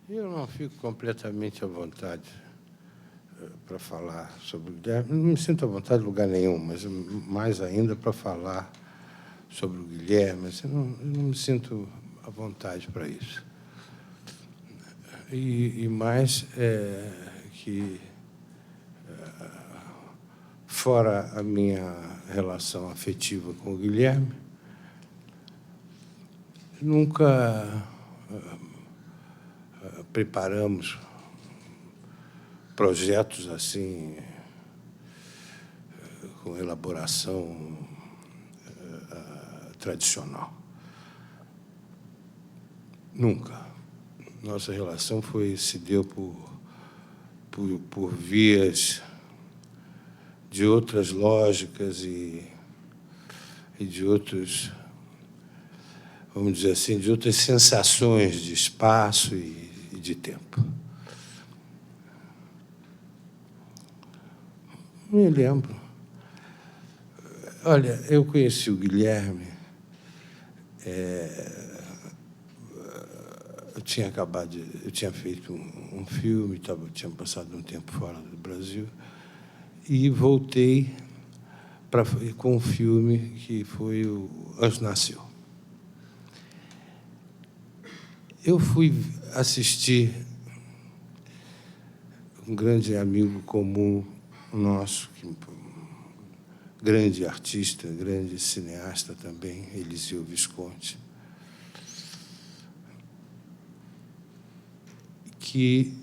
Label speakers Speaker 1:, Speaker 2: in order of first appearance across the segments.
Speaker 1: Eu não fico completamente à vontade para falar sobre o Guilherme. Não me sinto à vontade em lugar nenhum, mas mais ainda para falar sobre o Guilherme. Assim, eu não me sinto à vontade para isso. E mais que, fora a minha relação afetiva com o Guilherme, nunca preparamos projetos assim, com elaboração tradicional. Nunca. Nossa relação se deu por vias de outras lógicas e de outros, vamos dizer assim, de outras sensações de espaço e de tempo. Me lembro. Olha, eu conheci o Guilherme. Eu tinha feito um filme, tinha passado um tempo fora do Brasil, e voltei com um filme que foi o Anjo Nasceu. Eu fui assistir um grande amigo comum nosso, grande artista, grande cineasta também, Eliseu Visconti, que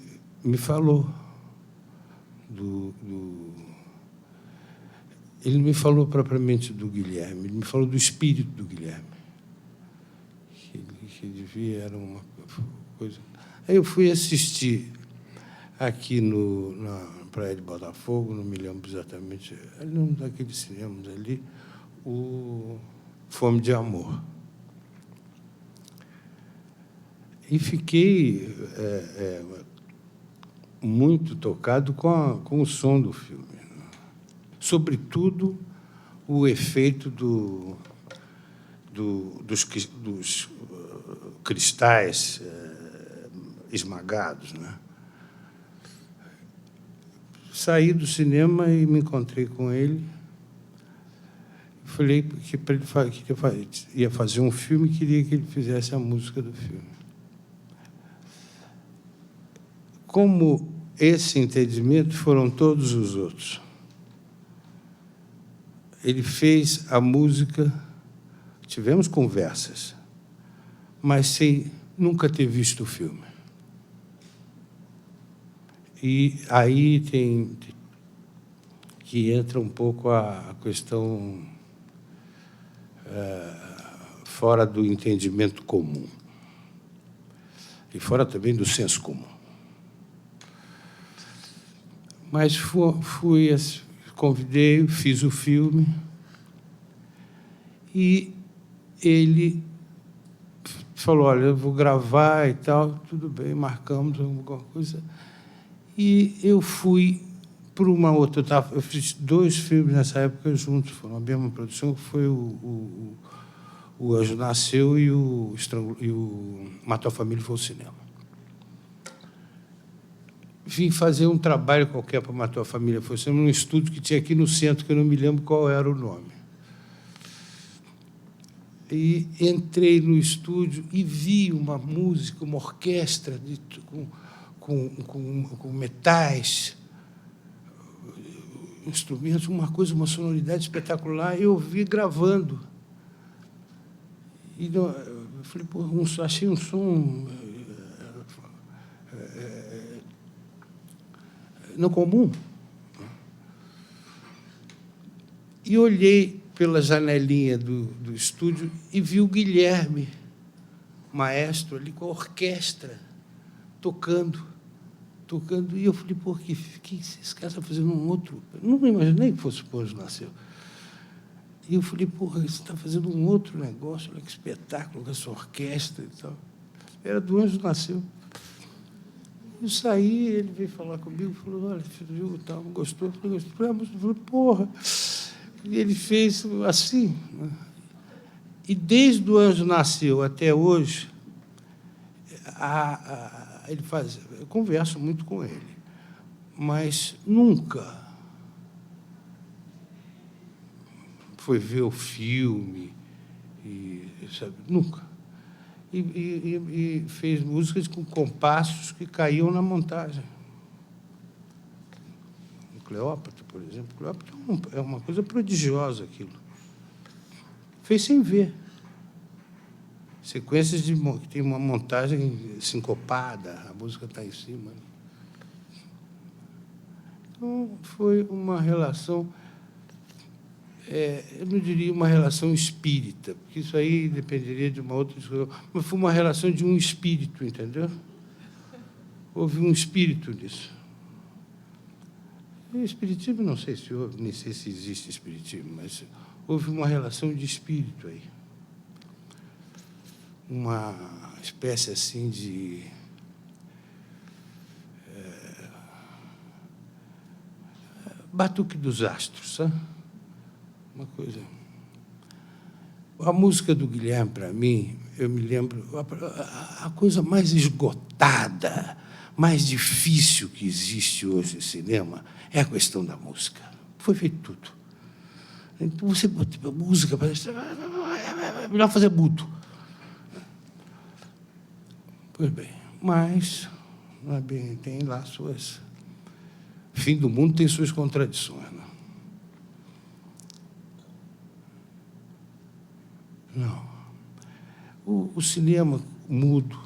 Speaker 1: me falou ele não me falou propriamente do Guilherme, ele me falou do espírito do Guilherme, que devia, era uma coisa. Aí eu fui assistir aqui na Praia de Botafogo, não me lembro exatamente, num daqueles cinemas ali, o Fome de Amor. E fiquei muito tocado com o som do filme. Sobretudo, o efeito dos cristais esmagados, né? Saí do cinema e me encontrei com ele. Falei que ia fazer um filme e queria que ele fizesse a música do filme. Como esse entendimento foram todos os outros. Ele fez a música, tivemos conversas, mas sem nunca ter visto o filme. E aí tem que entra um pouco a questão fora do entendimento comum e fora também do senso comum. Mas convidei, fiz o filme e ele falou, olha, eu vou gravar e tal, tudo bem, marcamos alguma coisa. E eu fui para uma outra. Eu fiz 2 filmes nessa época juntos, foram a mesma produção, que foi o Anjo Nasceu e o Matou a Família foi ao cinema. Vim fazer um trabalho qualquer para Matou a Família foi ao cinema, num estúdio que tinha aqui no centro, que eu não me lembro qual era o nome. E entrei no estúdio e vi uma música, uma orquestra com metais, instrumentos, uma sonoridade espetacular. Eu ouvi gravando. E eu falei, pô, achei um som não comum. E olhei pela janelinha do estúdio e vi o Guilherme, maestro, ali com a orquestra, tocando. E eu falei, pô, que esse cara está fazendo um outro... Eu não imaginei que fosse o Anjo Nasceu. E eu falei, porra, você está fazendo um outro negócio, olha que espetáculo, com essa orquestra e tal. Era do Anjo Nasceu. Eu saí, ele veio falar comigo, falou, olha, filho, tal, não gostou? Eu falei, porra. E ele fez assim. E desde o Anjo Nasceu até hoje, eu converso muito com ele, mas nunca foi ver o filme, sabe, nunca. E fez músicas com compassos que caíam na montagem. Cleópatra, por exemplo. Cleópatra é uma coisa prodigiosa, aquilo. Fez sem ver. Sequências que tem uma montagem sincopada, a música está em cima. Então, foi uma relação, eu não diria uma relação espírita, porque isso aí dependeria de uma outra discussão, mas foi uma relação de um espírito, entendeu? Houve um espírito nisso. E espiritismo, não sei se houve, nem sei se existe espiritismo, mas houve uma relação de espírito aí. Uma espécie assim de batuque dos astros, sabe? Uma coisa. A música do Guilherme, para mim, eu me lembro, a coisa mais esgotada, mais difícil que existe hoje no cinema é a questão da música. Foi feito tudo. Então, você bota música, parece é melhor fazer mudo. Pois bem, mas não é bem, tem lá suas... Fim do mundo tem suas contradições. Não. O cinema mudo,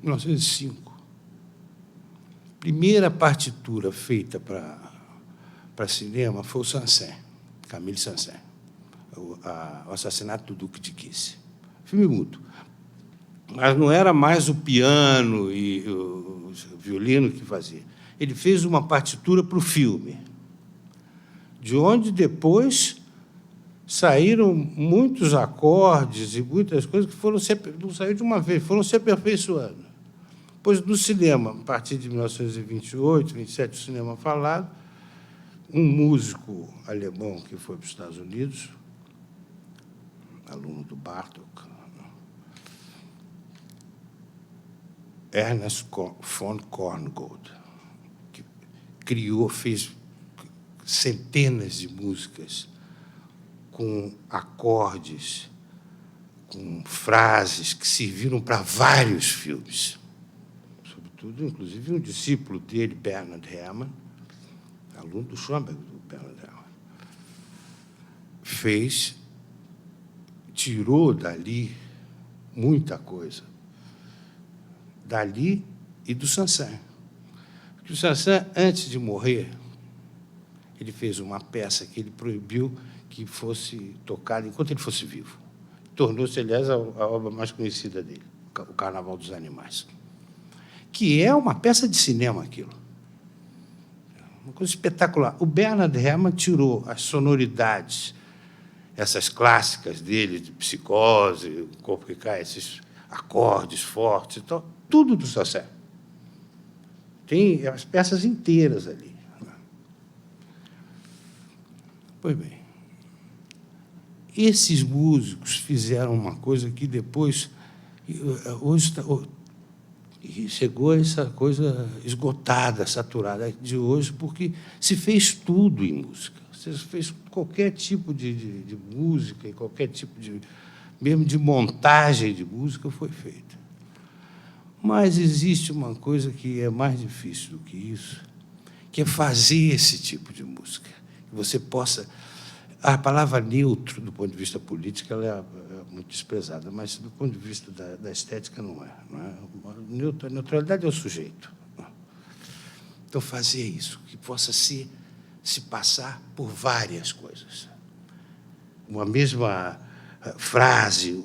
Speaker 1: 1905, primeira partitura feita para cinema foi o Saint-Saëns, Camille Saint-Saëns, o assassinato do Duque de Guise. Filme mudo. Mas não era mais o piano e o violino que fazia. Ele fez uma partitura para o filme, de onde depois saíram muitos acordes e muitas coisas que não saiu de uma vez, foram se aperfeiçoando. Pois, no cinema, a partir de 1928, 27, o cinema falado, um músico alemão que foi para os Estados Unidos, aluno do Bartók, Ernest von Korngold, que fez centenas de músicas com acordes, com frases que serviram para vários filmes. Sobretudo, inclusive, um discípulo dele, Bernard Herrmann, aluno do Schoenberg, do Bernard Herrmann, tirou dali muita coisa. Dali e do Saint-Saëns. Porque o Saint-Saëns, antes de morrer, ele fez uma peça que ele proibiu que fosse tocada enquanto ele fosse vivo. Tornou-se, aliás, a obra mais conhecida dele, o Carnaval dos Animais, que é uma peça de cinema, aquilo. Uma coisa espetacular. O Bernard Herrmann tirou as sonoridades, essas clássicas dele, de Psicose, O Corpo que Cai, esses acordes fortes, então, tudo do Saint-Saëns. Tem as peças inteiras ali. Pois bem, esses músicos fizeram uma coisa que depois, hoje chegou a essa coisa esgotada, saturada de hoje, porque se fez tudo em música. Se fez qualquer tipo de música, e qualquer tipo mesmo de montagem de música foi feita. Mas existe uma coisa que é mais difícil do que isso, que é fazer esse tipo de música. Que você possa... A palavra neutro, do ponto de vista político, ela é muito desprezada, mas, do ponto de vista da estética, não é. A neutralidade é o sujeito. Então, fazer isso, que possa se passar por várias coisas. Uma mesma frase,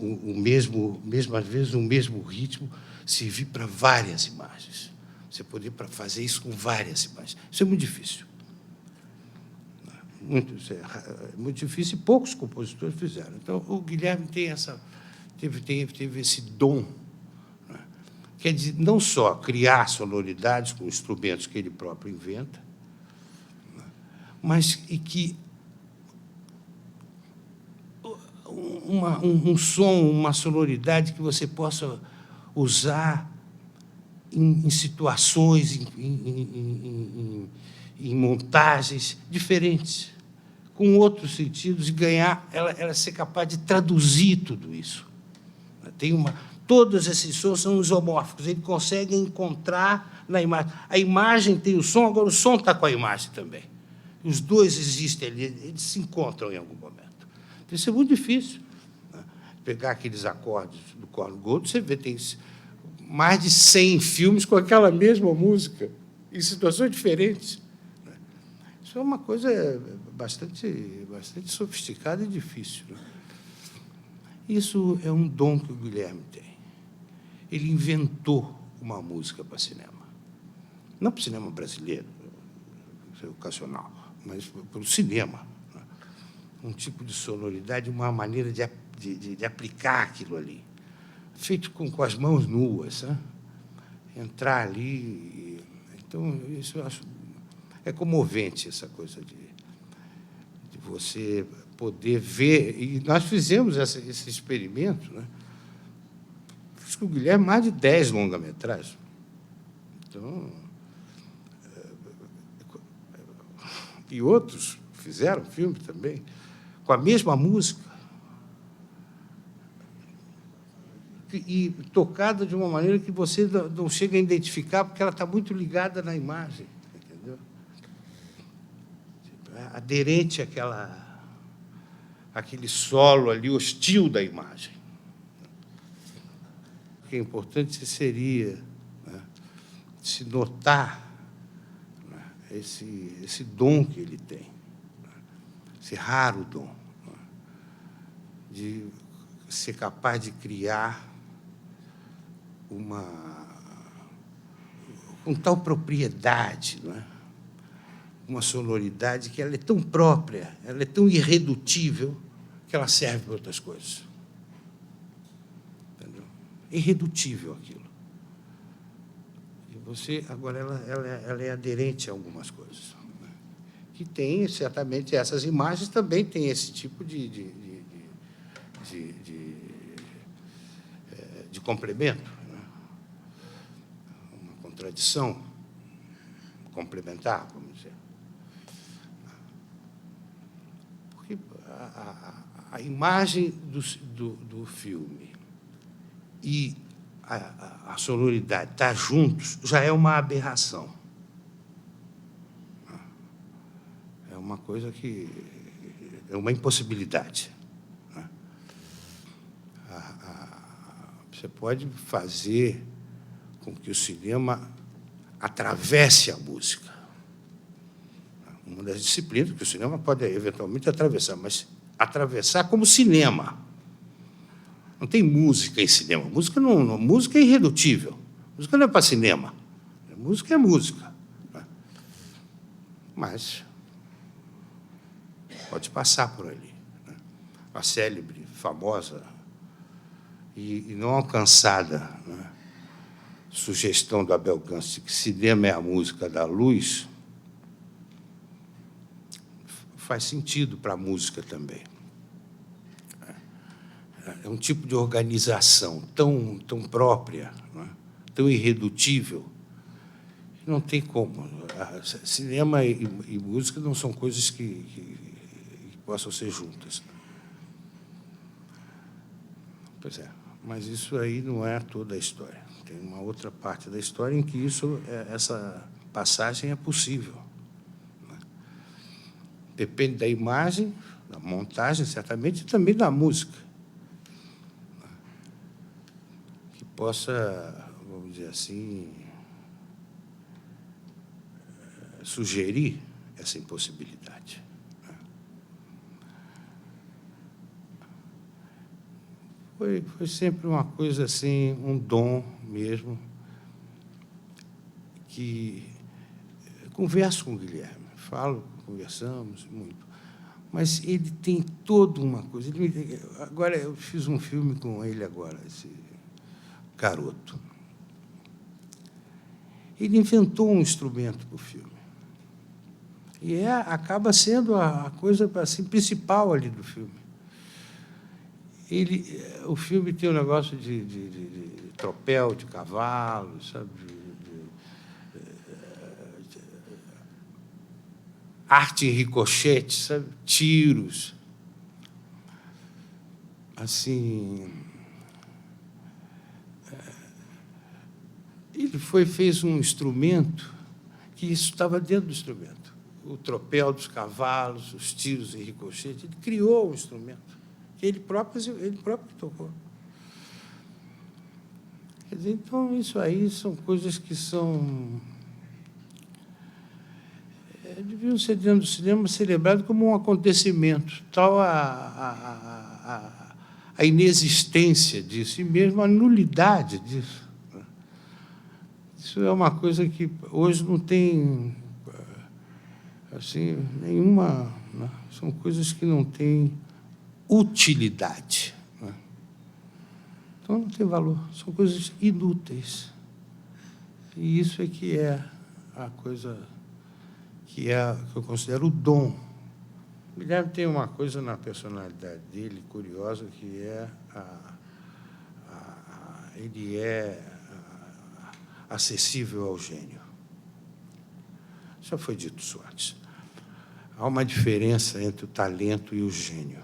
Speaker 1: às vezes, um mesmo ritmo, servir para várias imagens. Você poder fazer isso com várias imagens. Isso é muito difícil. Muito difícil, e poucos compositores fizeram. Então, o Guilherme teve esse dom, né? Quer dizer, não só criar sonoridades com instrumentos que ele próprio inventa, né? Mas que um som, uma sonoridade que você possa usar em situações, em montagens diferentes, com outros sentidos, e ganhar, ela ser capaz de traduzir tudo isso. Todos esses sons são isomórficos, ele consegue encontrar na imagem. A imagem tem o som, agora o som está com a imagem também. Os dois existem ali, eles se encontram em algum momento. Isso é muito difícil. Pegar aqueles acordes do Korn Gold, você vê, tem mais de 100 filmes com aquela mesma música, em situações diferentes. Isso é uma coisa bastante sofisticada e difícil. Isso é um dom que o Guilherme tem. Ele inventou uma música para cinema. Não para o cinema brasileiro, ocasional, mas para o cinema. Um tipo de sonoridade, uma maneira de aplicar aquilo ali. Feito com as mãos nuas, sabe? Entrar ali. Então, isso eu acho... É comovente essa coisa de você poder ver. E nós fizemos esse experimento, né? Fiz com o Guilherme mais de 10 longa-metragens. Então, e outros fizeram filme também, com a mesma música, e tocada de uma maneira que você não chega a identificar, porque ela está muito ligada na imagem, entendeu? Aderente àquele solo ali hostil da imagem. O que é importante seria, né, se notar, né, esse dom que ele tem, né, esse raro dom, né, de ser capaz de criar com tal propriedade, não é? Uma sonoridade que ela é tão própria, ela é tão irredutível, que ela serve para outras coisas. Entendeu? Irredutível aquilo. E você, agora, ela é aderente a algumas coisas. Né? Que tem, certamente, essas imagens também têm esse tipo de complemento, né? Uma contradição complementar, vamos dizer. Porque a imagem do filme e a sonoridade estar juntos já é uma aberração. É uma coisa que é uma impossibilidade. Você pode fazer com que o cinema atravesse a música. Uma das disciplinas que o cinema pode, eventualmente, atravessar, mas atravessar como cinema. Não tem música em cinema. Música é irredutível. Música não é para cinema. Música é música. Mas pode passar por ali. A célebre, famosa e não alcançada, né, sugestão do Abel Gance, que cinema é a música da luz, faz sentido para a música também. É um tipo de organização tão própria, né, tão irredutível, que não tem como. Cinema e música não são coisas que possam ser juntas. Pois é, mas isso aí não é toda a história. Tem uma outra parte da história em que essa passagem é possível. Depende da imagem, da montagem, certamente, e também da música. Que possa, vamos dizer assim, sugerir essa impossibilidade. Foi sempre uma coisa assim, um dom mesmo, que converso com o Guilherme, conversamos muito, mas ele tem toda uma coisa. Agora, eu fiz um filme com ele agora, esse garoto. Ele inventou um instrumento para o filme. E acaba sendo a coisa assim, principal ali do filme. O filme tem um negócio de tropel, de cavalo, sabe? arte em ricochete, sabe? Tiros. Assim, ele fez um instrumento que isso estava dentro do instrumento. O tropel dos cavalos, os tiros em ricochete. Ele criou um instrumento que ele próprio tocou. Quer dizer, então, isso aí são coisas que deviam ser dentro do cinema celebrado como um acontecimento, tal a inexistência disso, e mesmo a nulidade disso. Isso é uma coisa que hoje não tem assim, nenhuma... Né? São coisas que não têm utilidade. Né? Então, não tem valor. São coisas inúteis. E isso é que é a coisa que eu considero o dom. O Guilherme tem uma coisa na personalidade dele, curiosa, que é ele é acessível ao gênio. Já foi dito isso antes. Há uma diferença entre o talento e o gênio.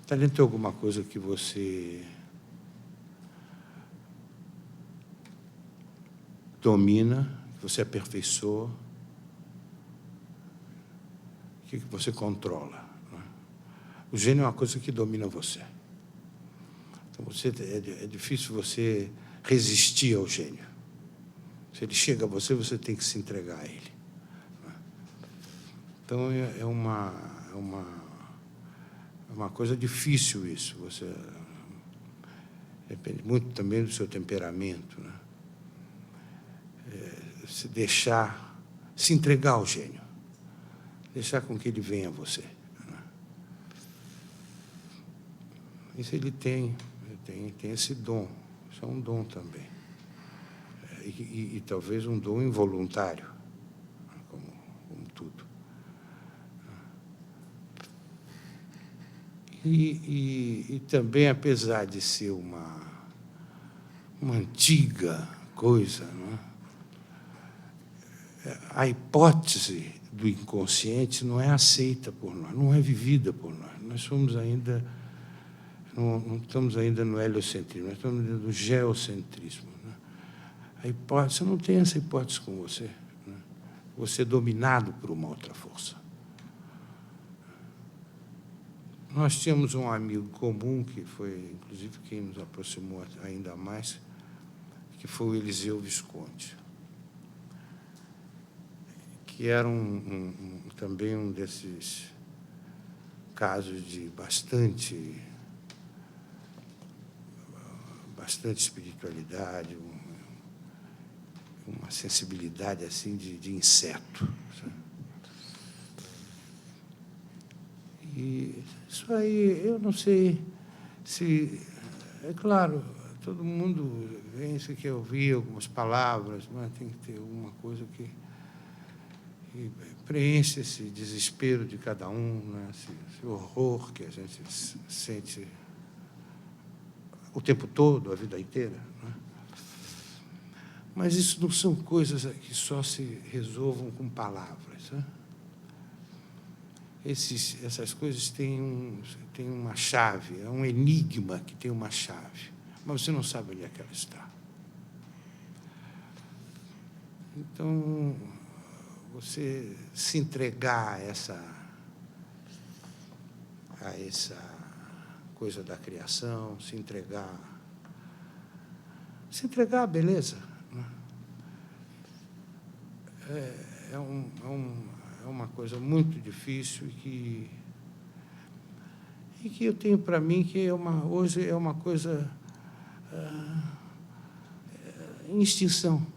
Speaker 1: O talento é alguma coisa que você domina, que você aperfeiçoa, que você controla. O gênio é uma coisa que domina você. Então, é difícil você resistir ao gênio. Se ele chega a você, você tem que se entregar a ele. Então, é uma coisa difícil isso. Você depende muito também do seu temperamento, né? Se entregar ao gênio, deixar com que ele venha a você. Isso ele tem esse dom. Isso é um dom também. E talvez um dom involuntário, como tudo. E também, apesar de ser uma antiga coisa, não é? A hipótese do inconsciente não é aceita por nós, não é vivida por nós. Nós somos ainda, não estamos ainda no heliocentrismo, nós estamos no geocentrismo. Né? A hipótese, você não tem essa hipótese com você. Né? Você é dominado por uma outra força. Nós tínhamos um amigo comum, que foi, inclusive, quem nos aproximou ainda mais, que foi o Eliseu Visconti, que era também um desses casos de bastante espiritualidade, uma sensibilidade assim de inseto. Sabe? E isso aí, eu não sei se... É claro, todo mundo vem, se quer ouvir algumas palavras, mas tem que ter alguma coisa que preenche esse desespero de cada um, né? Esse horror que a gente sente o tempo todo, a vida inteira. Né? Mas isso não são coisas que só se resolvam com palavras. Né? Essas coisas têm uma chave, é um enigma que tem uma chave, mas você não sabe onde é que ela está. Então, você se entregar a essa coisa da criação, se entregar à beleza. Né? É uma coisa muito difícil e que eu tenho para mim que hoje é uma coisa em extinção.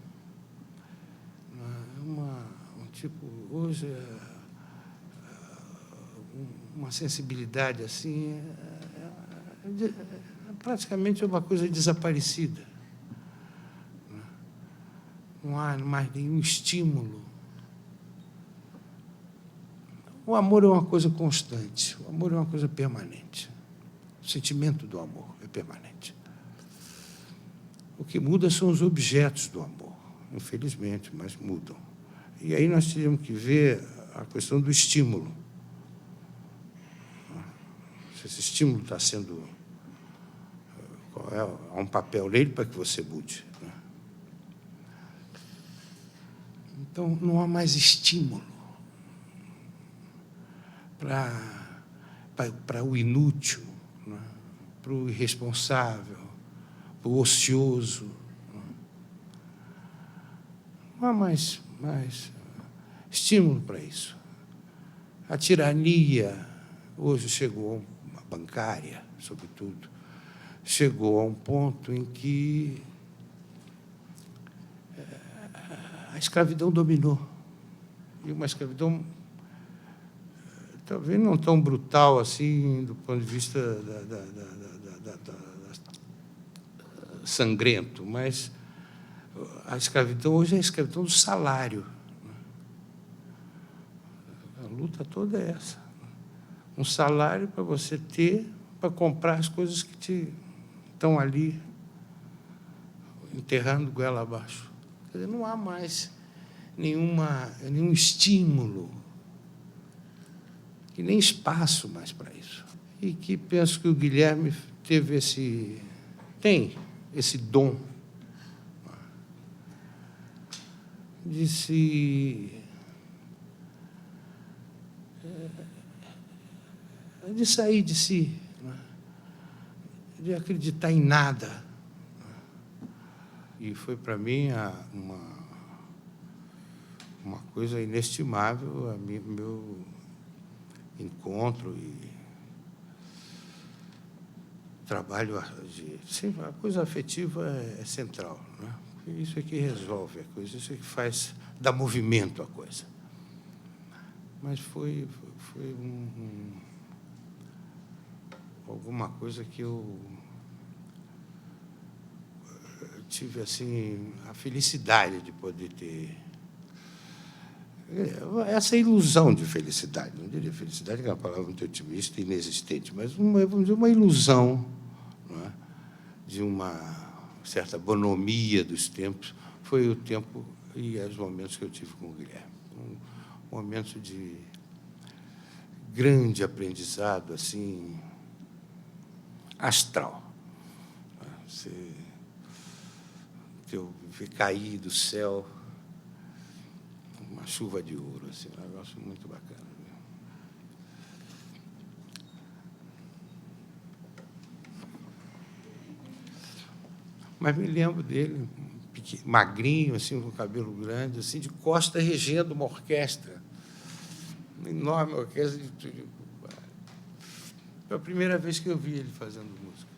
Speaker 1: Hoje, uma sensibilidade assim praticamente uma coisa desaparecida. Não há mais nenhum estímulo. O amor é uma coisa constante, o amor é uma coisa permanente. O sentimento do amor é permanente. O que muda são os objetos do amor, infelizmente, mas mudam. E aí nós tínhamos que ver a questão do estímulo. Se esse estímulo está sendo... há um papel nele para que você mude. Então, não há mais estímulo para o inútil, né? Para o irresponsável, para o ocioso. Não há mais estímulo para isso. A tirania, hoje chegou, a bancária, sobretudo, chegou a um ponto em que a escravidão dominou. E uma escravidão talvez não tão brutal assim, do ponto de vista sangrento, mas a escravidão hoje é a escravidão do salário. A luta toda é essa. Um salário para você ter, para comprar as coisas que te estão ali enterrando goela abaixo. Quer dizer, não há mais nenhum estímulo, e nem espaço mais para isso. E que penso que o Guilherme tem esse dom de sair de si, de acreditar em nada. E foi, para mim, uma coisa inestimável, meu encontro e trabalho sempre a coisa afetiva é central, né? Isso é que resolve a coisa, isso é que faz dar movimento à coisa. Mas foi alguma coisa que eu tive assim a felicidade de poder ter essa ilusão de felicidade. Não diria felicidade, que é uma palavra muito otimista e inexistente, mas vamos dizer, uma ilusão, não é? De uma certa bonomia dos tempos. Foi o tempo e os momentos que eu tive com o Guilherme. Um momento de grande aprendizado, assim, astral. Eu vi cair do céu uma chuva de ouro, assim, um negócio muito bacana. Mas me lembro dele, magrinho, assim, com cabelo grande, assim, de costa, regendo uma orquestra, uma enorme orquestra. Foi a primeira vez que eu vi ele fazendo música.